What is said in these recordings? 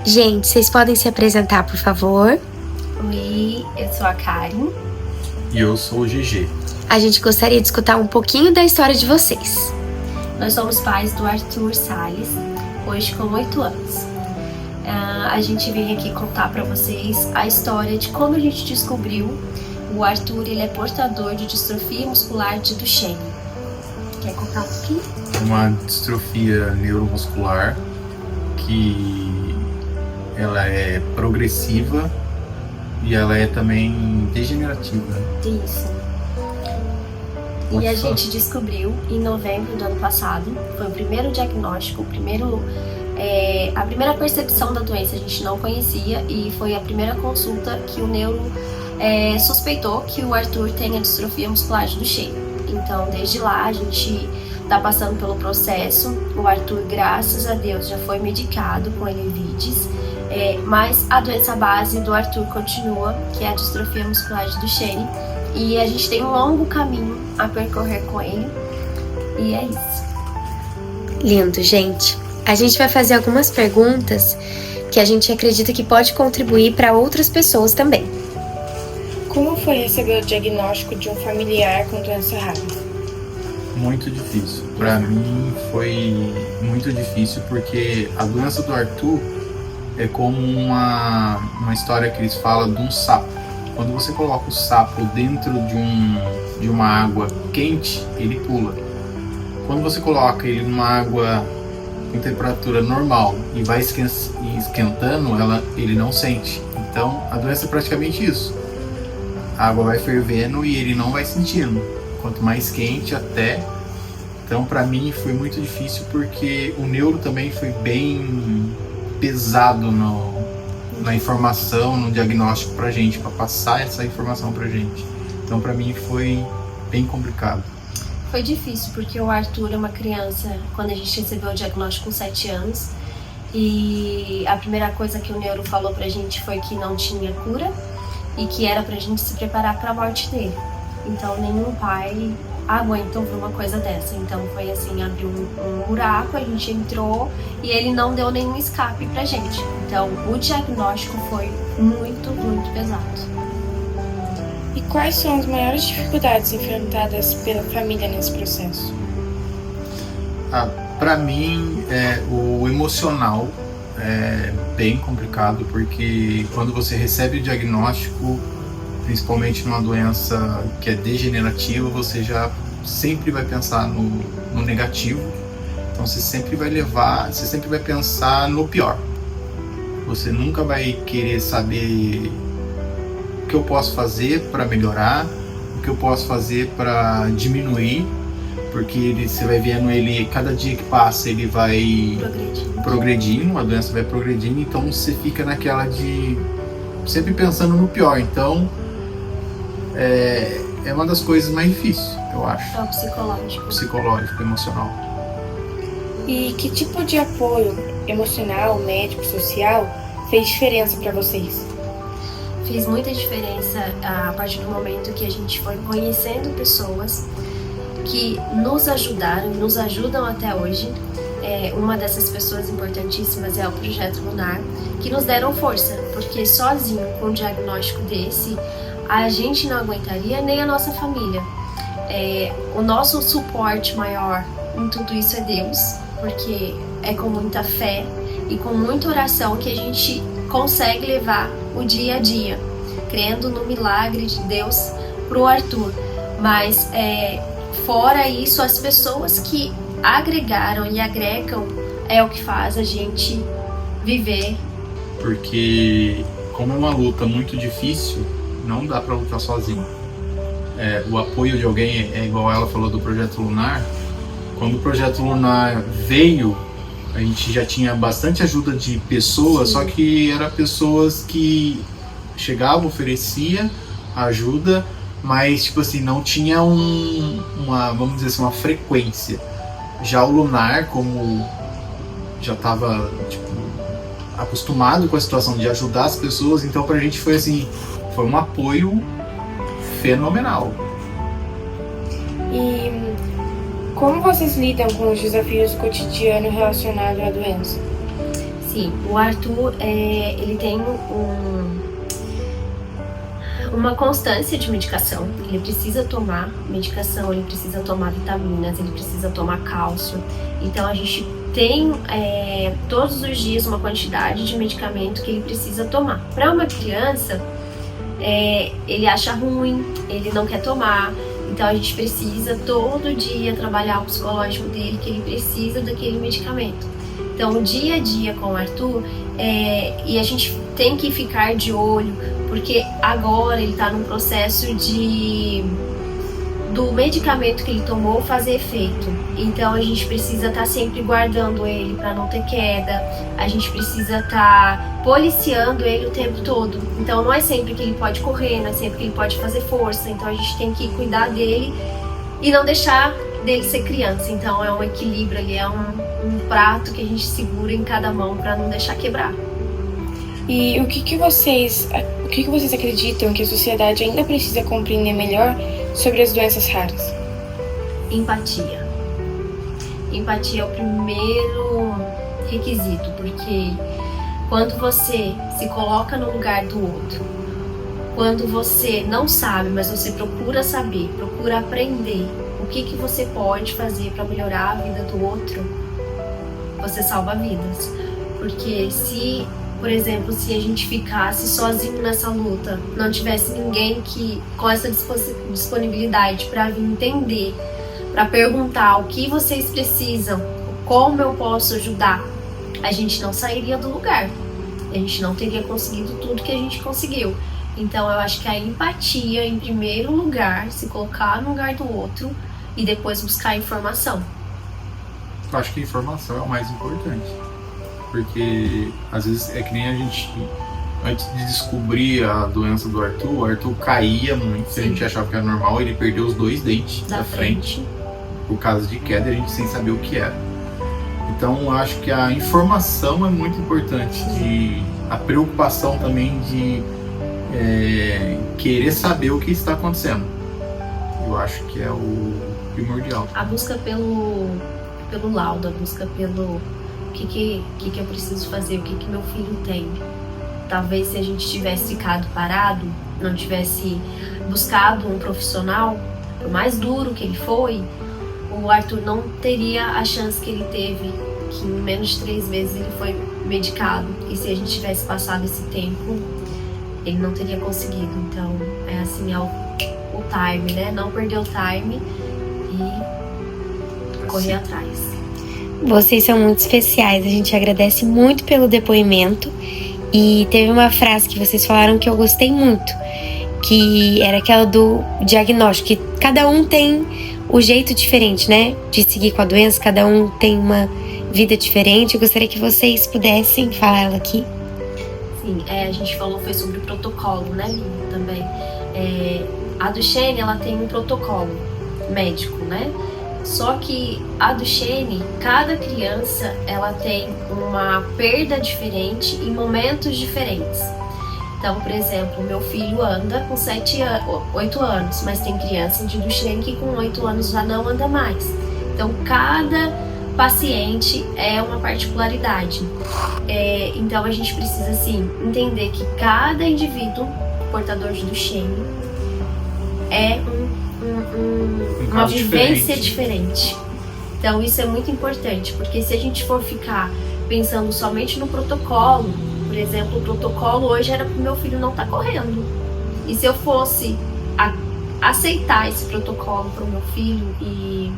Gente, vocês podem se apresentar, por favor? Oi, eu sou a Karen. E eu sou o GG. A gente gostaria de escutar um pouquinho da história de vocês. Nós somos pais do Arthur Salles, hoje com 8 anos. A gente vem aqui contar para vocês a história de como a gente descobriu o Arthur. Ele é portador de distrofia muscular de Duchenne. Quer contar um pouquinho? Uma distrofia neuromuscular que ela é progressiva e ela é também degenerativa. Isso. E a gente descobriu em novembro do ano passado. Foi o primeiro diagnóstico, a primeira percepção da doença. A gente não conhecia e foi a primeira consulta que o neuro suspeitou que o Arthur tenha distrofia muscular de Duchenne. Então, desde lá, a gente tá passando pelo processo. O Arthur, graças a Deus, já foi medicado com Elevidys, mas a doença base do Arthur continua, que é a distrofia muscular de Duchenne. E a gente tem um longo caminho a percorrer com ele. E é isso. Lindo, gente. A gente vai fazer algumas perguntas que a gente acredita que pode contribuir para outras pessoas também. Como foi receber o diagnóstico de um familiar com doença rara? Muito difícil. Para mim foi muito difícil porque a doença do Arthur é como uma história que eles falam de um sapo. Quando você coloca o sapo dentro de uma água quente, ele pula. Quando você coloca ele numa água com temperatura normal e vai esquentando, ele não sente. Então a doença é praticamente isso. A água vai fervendo e ele não vai sentindo. Quanto mais quente até. Então para mim foi muito difícil porque o neuro também foi bem pesado na informação, no diagnóstico pra gente, pra passar essa informação pra gente. Então pra mim foi bem complicado. Foi difícil porque o Arthur é uma criança, quando a gente recebeu o diagnóstico com 7 anos, e a primeira coisa que o neuro falou pra gente foi que não tinha cura e que era pra gente se preparar pra morte dele. Então nenhum pai aguentou por uma coisa dessa. Então foi assim, abriu um buraco, a gente entrou e ele não deu nenhum escape pra gente. Então o diagnóstico foi muito, muito pesado. E quais são as maiores dificuldades enfrentadas pela família nesse processo? Para mim, o emocional é bem complicado, porque quando você recebe o diagnóstico, principalmente numa doença que é degenerativa, você já sempre vai pensar no negativo. Então você sempre vai pensar no pior. Você nunca vai querer saber o que eu posso fazer para melhorar, o que eu posso fazer para diminuir, porque você vai vendo ele, cada dia que passa ele vai progredindo, a doença vai progredindo, então você fica naquela de sempre pensando no pior. Então é uma das coisas mais difíceis, eu acho. É o psicológico. Psicológico, emocional. E que tipo de apoio emocional, médico, social fez diferença para vocês? Fez muita diferença a partir do momento que a gente foi conhecendo pessoas que nos ajudaram e nos ajudam até hoje. Uma dessas pessoas importantíssimas é o Projeto Lunar, que nos deram força, porque sozinho, com um diagnóstico desse, a gente não aguentaria, nem a nossa família. O nosso suporte maior em tudo isso é Deus, porque é com muita fé e com muita oração que a gente consegue levar o dia a dia, crendo no milagre de Deus pro Arthur. Mas fora isso, as pessoas que agregaram e agregam é o que faz a gente viver. Porque como é uma luta muito difícil, não dá para lutar sozinho. O apoio de alguém é igual ela falou do Projeto Lunar. Quando o Projeto Lunar veio, a gente já tinha bastante ajuda de pessoas. Sim. Só que eram pessoas que chegavam, oferecia ajuda, mas tipo assim, não tinha vamos dizer assim, uma frequência. Já o Lunar, como já estava acostumado com a situação de ajudar as pessoas, então pra gente foi assim, foi um apoio fenomenal. E como vocês lidam com os desafios cotidianos relacionados à doença? Sim, o Arthur, ele tem uma constância de medicação. Ele precisa tomar medicação, ele precisa tomar vitaminas, ele precisa tomar cálcio. Então a gente tem todos os dias uma quantidade de medicamento que ele precisa tomar. Para uma criança, ele acha ruim, ele não quer tomar. Então a gente precisa todo dia trabalhar o psicológico dele, que ele precisa daquele medicamento. Então o dia a dia com o Arthur, e a gente tem que ficar de olho, porque agora ele está num processo do medicamento que ele tomou fazer efeito. Então a gente precisa estar sempre guardando ele para não ter queda, a gente precisa estar policiando ele o tempo todo. Então não é sempre que ele pode correr, não é sempre que ele pode fazer força, então a gente tem que cuidar dele e não deixar dele ser criança. Então é um equilíbrio ali, é um prato que a gente segura em cada mão para não deixar quebrar. E o que vocês acreditam que a sociedade ainda precisa compreender melhor sobre as doenças raras? Empatia. Empatia é o primeiro requisito, porque quando você se coloca no lugar do outro, quando você não sabe, mas você procura saber, procura aprender o que você pode fazer para melhorar a vida do outro, você salva vidas. Porque se, por exemplo, se a gente ficasse sozinho nessa luta, não tivesse ninguém com essa disponibilidade para vir entender, para perguntar o que vocês precisam, como eu posso ajudar, a gente não sairia do lugar. A gente não teria conseguido tudo que a gente conseguiu. Então eu acho que a empatia, em primeiro lugar, se colocar no lugar do outro e depois buscar informação. Eu acho que a informação é o mais importante. Porque às vezes é que nem a gente, antes de descobrir a doença do Arthur, o Arthur caía muito. Se a gente achava que era normal, ele perdeu os 2 dentes da frente por causa de queda, e a gente sem saber o que era. Então eu acho que a informação é muito importante, a preocupação também de querer saber o que está acontecendo. Eu acho que é o primordial. A busca pelo laudo, a busca pelo o que eu preciso fazer, o que meu filho tem. Talvez se a gente tivesse ficado parado, não tivesse buscado um profissional, por mais duro que ele foi, o Arthur não teria a chance que ele teve, que em menos de 3 meses ele foi medicado. E se a gente tivesse passado esse tempo, ele não teria conseguido. Então é assim, é o time, né? Não perder o time e correr atrás. Vocês são muito especiais, a gente agradece muito pelo depoimento. E teve uma frase que vocês falaram que eu gostei muito, que era aquela do diagnóstico, que cada um tem o jeito diferente, né, de seguir com a doença, cada um tem uma vida diferente. Eu gostaria que vocês pudessem falar ela aqui. Sim, a gente falou, foi sobre o protocolo, né, também. A Duchenne, ela tem um protocolo médico, né? Só que a Duchenne, cada criança, ela tem uma perda diferente em momentos diferentes. Então, por exemplo, meu filho anda com 8 anos, mas tem criança de Duchenne que com 8 anos já não anda mais. Então, cada paciente é uma particularidade. Então, a gente precisa, assim, entender que cada indivíduo portador de Duchenne é uma vivência diferente. Então isso é muito importante, porque se a gente for ficar pensando somente no protocolo, por exemplo, o protocolo hoje era para o meu filho não estar correndo. E se eu fosse aceitar esse protocolo para o meu filho e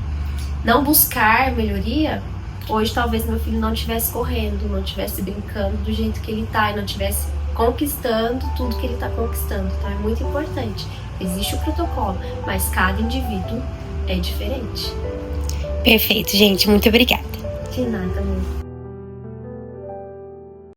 não buscar melhoria, hoje talvez meu filho não estivesse correndo, não estivesse brincando do jeito que ele está e não estivesse conquistando tudo que ele está conquistando. Então é muito importante. Existe o protocolo, mas cada indivíduo é diferente. Perfeito, gente. Muito obrigada. De nada, amor.